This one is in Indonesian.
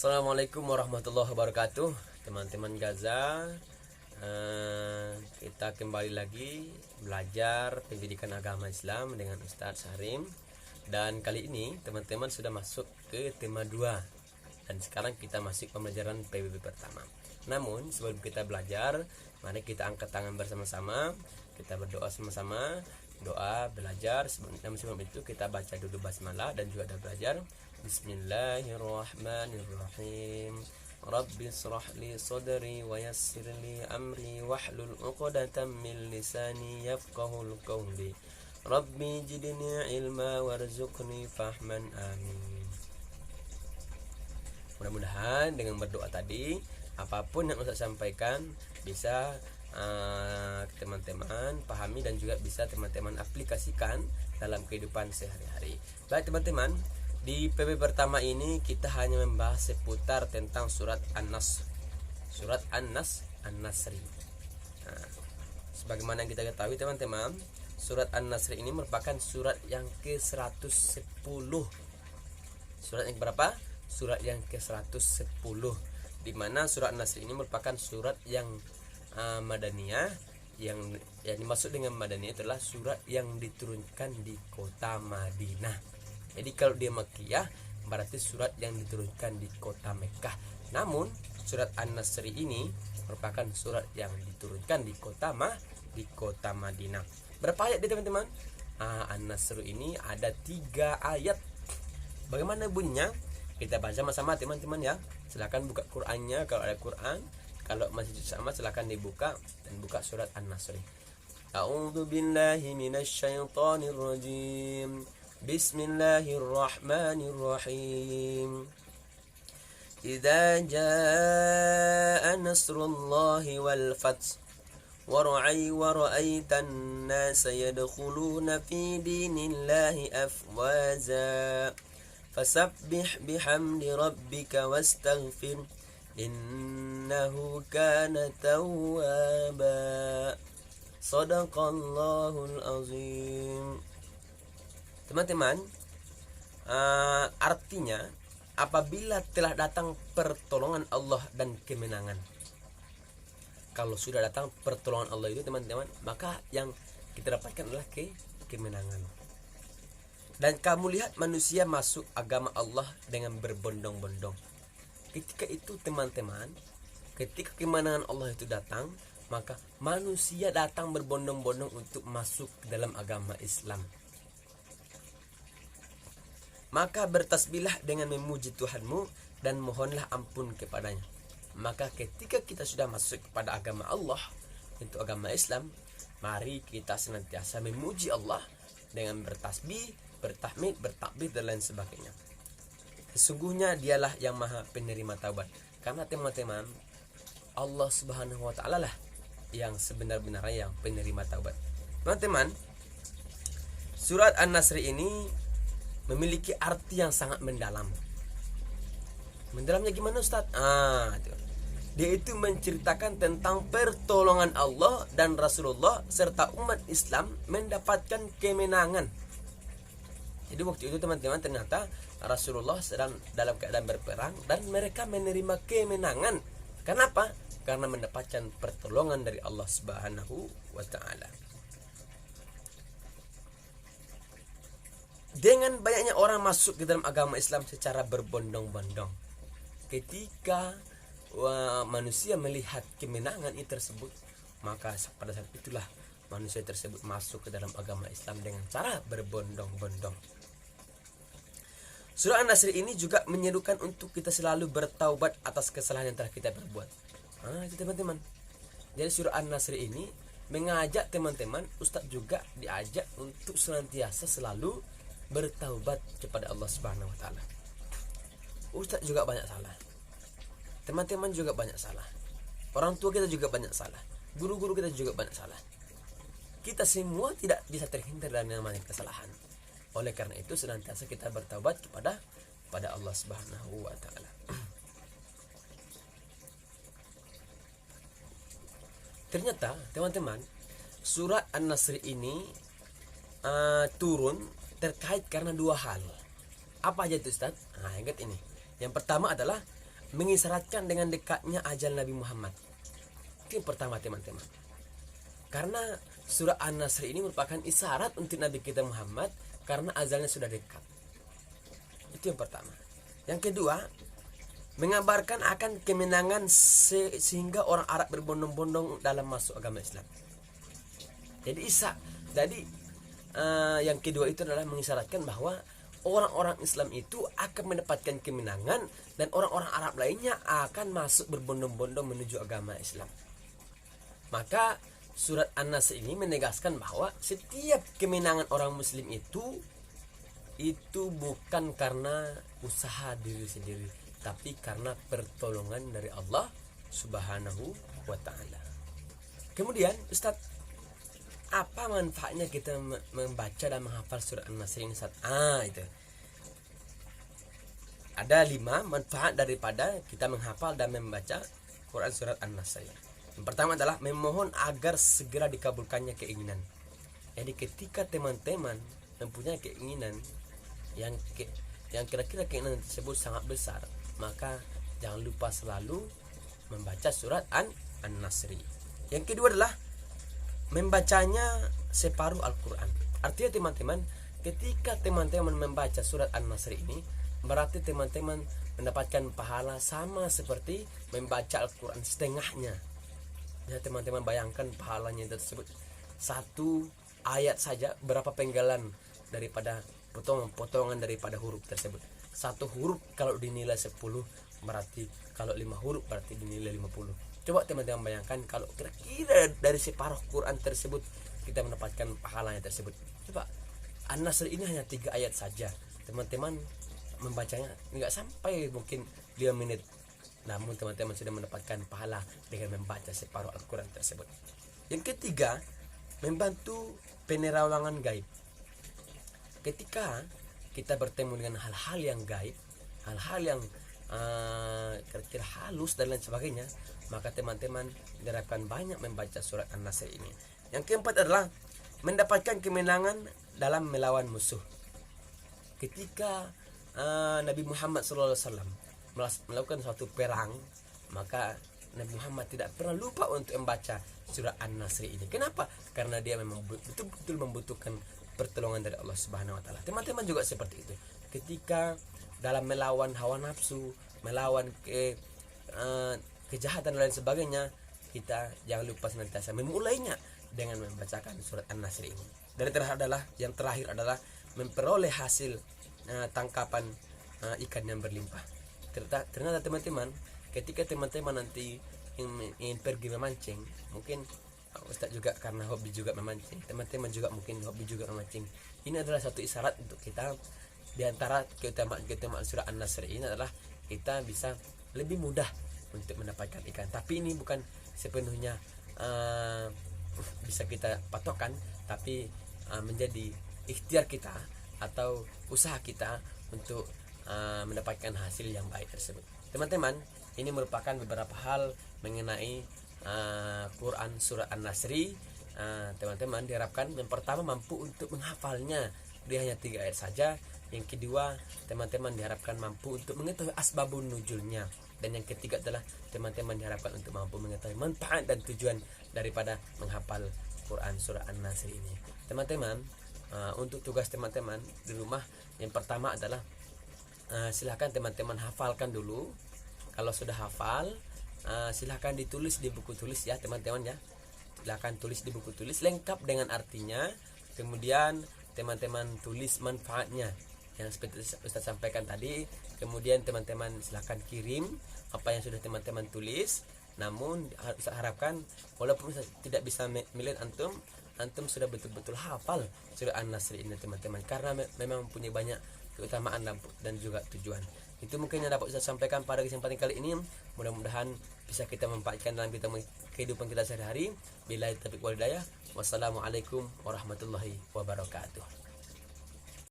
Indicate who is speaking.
Speaker 1: Assalamualaikum warahmatullahi wabarakatuh, teman-teman Gaza. Kita kembali lagi belajar pendidikan agama Islam dengan Ustadz Sarim. Dan kali ini teman-teman sudah masuk ke tema 2. Dan sekarang kita masuk pembelajaran PBB pertama. Namun sebelum kita belajar, mari kita angkat tangan bersama-sama. Kita berdoa sama-sama. Doa belajar. Sebelum itu kita baca dulu basmalah dan juga ada belajar. Bismillahirrahmanirrahim. Rabbi israh li sadri wa yassir li amri wahlul 'uqdatam min lisani yafqahul qawli. Rabbi zidni ilma warzuqni fahman, amin. Mudah-mudahan dengan berdoa tadi, apapun yang Ustaz sampaikan bisa teman-teman pahami dan juga bisa teman-teman aplikasikan dalam kehidupan sehari-hari. Baik teman-teman, di PB pertama ini kita hanya membahas seputar tentang surat An-Nasr. Surat An-Nasr. Nah, sebagaimana yang kita ketahui teman-teman, surat An-Nasr ini merupakan surat yang ke-110. Surat yang berapa? Surat yang ke-110. Di mana surat An-Nasr ini merupakan surat yang Madaniyah. Yang dimaksud dengan Madaniyah itulah surat yang diturunkan di kota Madinah. Jadi kalau dia Makkiyah berarti surat yang diturunkan di kota Mekkah. Namun surat An-Nasr ini merupakan surat yang diturunkan di kota Madinah. Berapa ayat dia teman-teman? An-Nasr ini ada 3 ayat. Bagaimana bunyinya? Kita baca sama-sama teman-teman ya. Silakan buka Qur'annya kalau ada Qur'an. Kalau masih sama silakan dibuka dan buka surat An-Nasr. A'udzu billahi minasyaitonir rajim. Bismillahirrahmanirrahim. Idza jaa nasrullahi wal fath wa ra'aitan nasa yadkhuluna fi dinillahi afwaza fasabbih bihamdi rabbika wastaghfir innahu kana tawwaba. Shadaqallahul azim. Teman-teman, artinya apabila telah datang pertolongan Allah dan kemenangan. Kalau sudah datang pertolongan Allah itu teman-teman, maka yang kita dapatkan adalah kemenangan. Dan kamu lihat manusia masuk agama Allah dengan berbondong-bondong. Ketika itu teman-teman, ketika kemenangan Allah itu datang, maka manusia datang berbondong-bondong untuk masuk ke dalam agama Islam. Maka bertasbihlah dengan memuji Tuhanmu dan mohonlah ampun kepadanya. Maka ketika kita sudah masuk kepada agama Allah, itu agama Islam, mari kita senantiasa memuji Allah dengan bertasbih, bertahmid, bertakbir dan lain sebagainya. Sesungguhnya dialah yang maha penerima taubat. Karena teman-teman, Allah subhanahu wa ta'ala lah yang sebenar-benarnya yang penerima taubat. Teman-teman, surat An-Nasr ini memiliki arti yang sangat mendalam. Mendalamnya gimana Ustaz? Dia itu menceritakan tentang pertolongan Allah dan Rasulullah serta umat Islam mendapatkan kemenangan. Jadi waktu itu teman-teman ternyata Rasulullah sedang dalam keadaan berperang dan mereka menerima kemenangan. Kenapa? Karena mendapatkan pertolongan dari Allah Subhanahu wa ta'ala. Dengan banyaknya orang masuk ke dalam agama Islam secara berbondong-bondong. Ketika manusia melihat kemenangan itu tersebut, maka pada saat itulah manusia tersebut masuk ke dalam agama Islam dengan cara berbondong-bondong. Surah An-Nasr ini juga menyerukan untuk kita selalu bertaubat atas kesalahan yang telah kita perbuat. Itu teman-teman. Jadi surah An-Nasr ini mengajak teman-teman, Ustaz juga diajak untuk senantiasa selalu bertaubat kepada Allah Subhanahu wa ta'ala. Ustaz juga banyak salah. Teman-teman juga banyak salah. Orang tua kita juga banyak salah. Guru-guru kita juga banyak salah. Kita semua tidak bisa terhindar dari namanya kesalahan. Oleh karena itu senantiasa kita bertaubat kepada Allah Subhanahu wa ta'ala. Ternyata teman-teman, surat An-Nasr ini turun terkait karena 2 hal. Apa aja itu Ustaz? Ingat ini. Yang pertama adalah mengisyaratkan dengan dekatnya ajal Nabi Muhammad. Itu yang pertama teman-teman. Karena surah An-Nasr ini merupakan isyarat untuk Nabi kita Muhammad karena ajalnya sudah dekat. Itu yang pertama. Yang kedua, mengabarkan akan kemenangan sehingga orang Arab berbondong-bondong dalam masuk agama Islam. Jadi yang kedua itu adalah mengisyaratkan bahwa orang-orang Islam itu akan mendapatkan kemenangan dan orang-orang Arab lainnya akan masuk berbondong-bondong menuju agama Islam. Maka surat An-Nasr ini menegaskan bahwa setiap kemenangan orang Muslim itu bukan karena usaha diri sendiri, tapi karena pertolongan dari Allah Subhanahu wa ta'ala. Kemudian Ustaz, apa manfaatnya kita membaca dan menghafal surat An-Nasr ini Ustaz? Itu ada 5 manfaat daripada kita menghafal dan membaca Quran surat An-Nasr. Yang pertama adalah memohon agar segera dikabulkannya keinginan. Jadi ketika teman-teman mempunyai keinginan yang kira-kira keinginan tersebut sangat besar, maka jangan lupa selalu membaca surat An-Nasr. Yang kedua adalah membacanya separuh Al-Quran. Artinya teman-teman, ketika teman-teman membaca surat An-Nasr ini, berarti teman-teman mendapatkan pahala sama seperti membaca Al-Quran setengahnya. Ya, teman-teman bayangkan pahalanya tersebut. Satu ayat saja berapa penggalan daripada potongan daripada huruf tersebut. Satu huruf kalau dinilai 10, berarti kalau 5 huruf berarti dinilai 50. Coba teman-teman bayangkan kalau kira-kira dari separuh Quran tersebut kita mendapatkan pahalanya tersebut. Coba, An-Nasr ini hanya 3 ayat saja. Teman-teman membacanya enggak sampai mungkin 5 menit. Namun teman-teman sudah mendapatkan pahala dengan membaca separuh Al-Quran tersebut. Yang ketiga, membantu penerawangan gaib. Ketika kita bertemu dengan hal-hal yang gaib, hal-hal yang kira-kira halus dan lain sebagainya, maka teman-teman diharapkan banyak membaca surat An-Nasr ini. Yang keempat adalah mendapatkan kemenangan dalam melawan musuh. Ketika Nabi Muhammad SAW melakukan suatu perang, maka Nabi Muhammad tidak pernah lupa untuk membaca surah An-Nasr ini. Kenapa? Karena dia memang betul-betul membutuhkan pertolongan dari Allah Subhanahu wa taala. Teman-teman juga seperti itu. Ketika dalam melawan hawa nafsu, melawan kejahatan dan lain sebagainya, kita jangan lupa senantiasa memulainya dengan membacakan surat An-Nasr ini. Dan yang terakhir adalah memperoleh hasil tangkapan ikan yang berlimpah. Ternyata teman-teman, ketika teman-teman nanti ingin pergi memancing, mungkin Ustaz juga karena hobi juga memancing, teman-teman juga mungkin hobi juga memancing. Ini adalah satu isyarat untuk kita. Di antara keutamaan surah An-Nasr ini adalah kita bisa lebih mudah untuk mendapatkan ikan. Tapi ini bukan sepenuhnya bisa kita patokkan, tapi menjadi ikhtiar kita atau usaha kita untuk mendapatkan hasil yang baik tersebut. Teman-teman, ini merupakan beberapa hal mengenai Quran surah An-Nasr. Teman-teman diharapkan yang pertama mampu untuk menghafalnya, dia hanya 3 ayat saja. Yang kedua, teman-teman diharapkan mampu untuk mengetahui asbabun nuzulnya. Dan yang ketiga adalah teman-teman diharapkan untuk mampu mengetahui manfaat dan tujuan daripada menghafal Quran surah An-Nasr ini. Teman-teman, untuk tugas teman-teman di rumah, yang pertama adalah silahkan teman-teman hafalkan dulu. Kalau sudah hafal, silahkan ditulis di buku tulis ya teman-teman ya. Silahkan tulis di buku tulis lengkap dengan artinya. Kemudian teman-teman tulis manfaatnya yang seperti Ustaz sampaikan tadi. Kemudian teman-teman silahkan kirim apa yang sudah teman-teman tulis. Namun Ustaz harapkan walaupun Ustaz tidak bisa melihat antum sudah betul-betul hafal surah An-Nasr ini teman-teman, karena memang mempunyai banyak keutamaan dan juga tujuan. Itu mungkin yang dapat saya sampaikan pada kesempatan kali ini. Mudah-mudahan bisa kita manfaatkan dalam kehidupan kita sehari-hari. Billahi taufiq wal hidayah. Wassalamualaikum warahmatullahi wabarakatuh.